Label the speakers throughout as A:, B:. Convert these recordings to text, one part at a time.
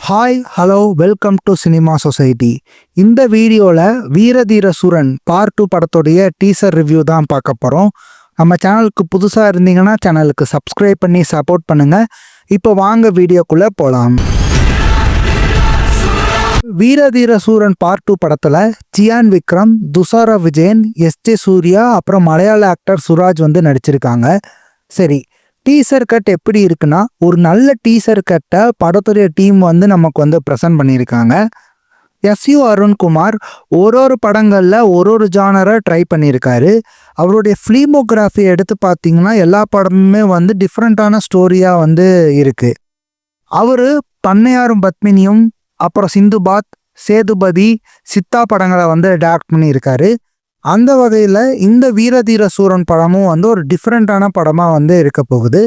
A: Hi hello welcome to cinema society. இந்த வீடியோவில் வீரதீர சூரன் பார்ட் 2 படத்துடைய டீசர் ரிவ்யூ தான் பார்க்க போகிறோம். நம்ம சேனலுக்கு புதுசாக இருந்தீங்கன்னா சேனலுக்கு சப்ஸ்கிரைப் பண்ணி சப்போர்ட் பண்ணுங்கள். இப்போ வாங்க வீடியோக்குள்ளே போகலாம். வீரதீர சூரன் பார்ட் 2 படத்தில் சியான் விக்ரம், துஷாரா விஜயன், எஸ்.ஜே. சூர்யா அப்புறம் மலையாள ஆக்டர் சுராஜ் வந்து நடிச்சிருக்காங்க. சரி, டீசர் கட் எப்படி இருக்குன்னா, ஒரு நல்ல டீசர் கட்டை படத்துடைய டீம் வந்து நமக்கு வந்து ப்ரெசென்ட் பண்ணியிருக்காங்க. எஸ்.யு. அருண்குமார் ஒரு படங்களில் ஒரு ஜானரை ட்ரை பண்ணியிருக்காரு. அவருடைய ஃபிலிமோகிராஃபி எடுத்து பார்த்தீங்கன்னா எல்லா படமுமே வந்து டிஃப்ரெண்ட்டான ஸ்டோரியாக வந்து இருக்குது. அவர் பண்ணையாரும் பத்மினியும், அப்புறம் சிந்துபாத், சேதுபதி, சித்தா படங்களை வந்து டைரக்ட் பண்ணியிருக்காரு. அந்த வகையில் இந்த வீரதீர சூரன் படமும் வந்து ஒரு டிஃப்ரெண்ட்டான படமாக வந்து இருக்க போகுது.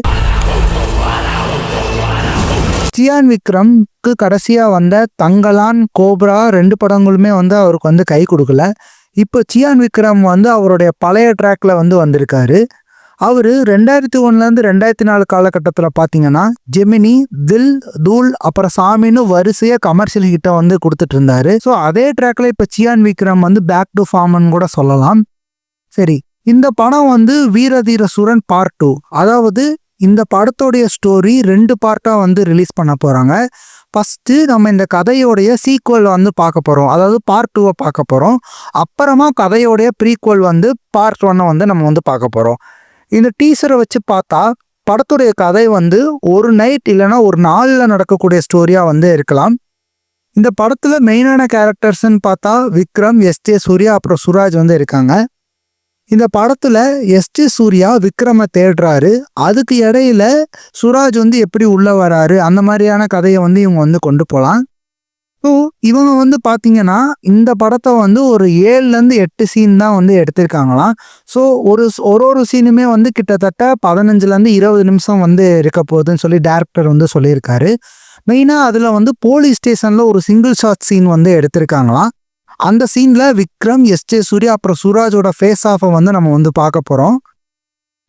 A: சியான் விக்ரம்க்கு கடைசியாக வந்த தங்கலான், கோப்ரா 2 படங்களுமே வந்து அவருக்கு வந்து கை கொடுக்கல. இப்போ சியான் விக்ரம் வந்து அவருடைய பழைய ட்ராக்ல வந்து வந்திருக்காரு. அவர் 2001 2004 காலகட்டத்தில் பார்த்தீங்கன்னா ஜெமினி, தில், தூள் அப்புறம் சாமின்னு வரிசையாக கமர்ஷியல் ஹிட்டை வந்து கொடுத்துட்டு இருந்தாரு. ஸோ அதே ட்ராக்ல இப்போ சியான் விக்ரம் வந்து பேக் டு ஃபார்ம்னு கூட சொல்லலாம். சரி, இந்த படம் வந்து வீரதீர சூரன் பார்ட் 2, அதாவது இந்த படத்தோடைய ஸ்டோரி 2 பார்ட்டாக வந்து ரிலீஸ் பண்ண போகிறாங்க. ஃபஸ்ட்டு நம்ம இந்த கதையோடைய சீக்குவல் வந்து பார்க்க போகிறோம், அதாவது பார்ட் 2 பார்க்க போகிறோம். அப்புறமா கதையோடைய ப்ரீக்குவல் வந்து பார்ட் 1 வந்து நம்ம வந்து பார்க்க போகிறோம். இந்த டீசரை வச்சு பார்த்தா படத்துடைய கதை வந்து ஒரு நைட் இல்லைன்னா ஒரு நாளில் நடக்கக்கூடிய ஸ்டோரியாக வந்து இருக்கலாம். இந்த படத்தில் மெயினான கேரக்டர்ஸ்ன்னு பார்த்தா விக்ரம், எஸ்.ஜே. சூர்யா அப்புறம் சுராஜ் வந்து இருக்காங்க. இந்த படத்தில் எஸ்.ஜே. சூர்யா விக்ரமை தேடுறாரு. அதுக்கு இடையில சுராஜ் வந்து எப்படி உள்ளே வராரு, அந்த மாதிரியான கதையை வந்து இவங்க வந்து கொண்டு போகலாம். ஸோ இவங்க வந்து பார்த்தீங்கன்னா இந்த படத்தை வந்து ஒரு 7-8 சீன் தான் வந்து எடுத்திருக்காங்களாம். ஸோ ஒரு சீனுமே வந்து கிட்டத்தட்ட 15-20 நிமிஷம் வந்து இருக்க போகுதுன்னு சொல்லி டேரக்டர் வந்து சொல்லியிருக்காரு. மெயினாக அதில் வந்து போலீஸ் ஸ்டேஷனில் ஒரு சிங்கிள் ஷாட் சீன் வந்து எடுத்திருக்காங்களாம். அந்த சீனில் விக்ரம், எஸ்.ஜே. சூர்யா அப்புறம் சுராஜோட ஃபேஸ் ஆஃபை வந்து நம்ம வந்து பார்க்க போகிறோம்.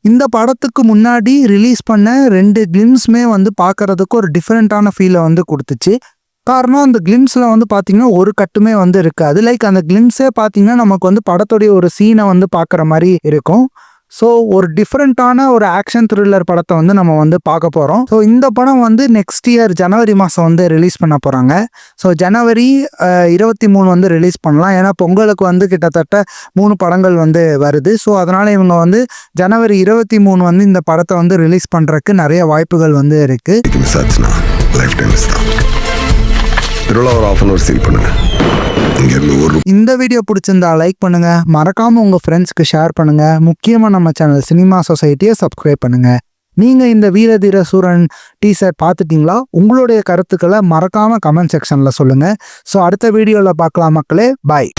A: இந்த படத்துக்கு முன்னாடி ரிலீஸ் பண்ண 2 கிளிம்ஸுமே வந்து பார்க்கறதுக்கு ஒரு டிஃப்ரெண்ட்டான ஃபீலை வந்து கொடுத்துச்சு. காரணம், அந்த கிளிம்ஸில் வந்து பார்த்தீங்கன்னா ஒரு கட்டுமே வந்து இருக்காது. லைக் அந்த கிளிம்ஸே பார்த்தீங்கன்னா நமக்கு வந்து படத்துடைய ஒரு சீனை வந்து பார்க்குற மாதிரி இருக்கும். ஸோ ஒரு டிஃப்ரெண்ட்டான ஒரு ஆக்ஷன் த்ரில்லர் படத்தை வந்து நம்ம வந்து பார்க்க போகிறோம். ஸோ இந்த படம் வந்து நெக்ஸ்ட் இயர் ஜனவரி மாதம் வந்து ரிலீஸ் பண்ண போகிறாங்க. ஸோ ஜனவரி 23 வந்து ரிலீஸ் பண்ணலாம். ஏன்னா பொங்கலுக்கு வந்து கிட்டத்தட்ட 3 படங்கள் வந்து வருது. ஸோ அதனால் இவங்க வந்து ஜனவரி 23 வந்து இந்த படத்தை வந்து ரிலீஸ் பண்ணுறதுக்கு நிறைய வாய்ப்புகள் வந்து இருக்குது. இந்த வீடியோ பிடிச்சிருந்தா லைக் பண்ணுங்க, மறக்காம உங்க ஃப்ரெண்ட்ஸ்க்கு ஷேர் பண்ணுங்க. முக்கியமா நம்ம சேனல் சினிமா சொசைட்டியை சப்ஸ்கிரைப் பண்ணுங்க. நீங்க இந்த வீரதீர சூரன் டீசர் பார்த்துட்டீங்களா? உங்களுடைய கருத்துக்களை மறக்காம கமெண்ட் செக்ஷன்ல சொல்லுங்க. ஸோ அடுத்த வீடியோல பார்க்கலாம் மக்களே. பாய்.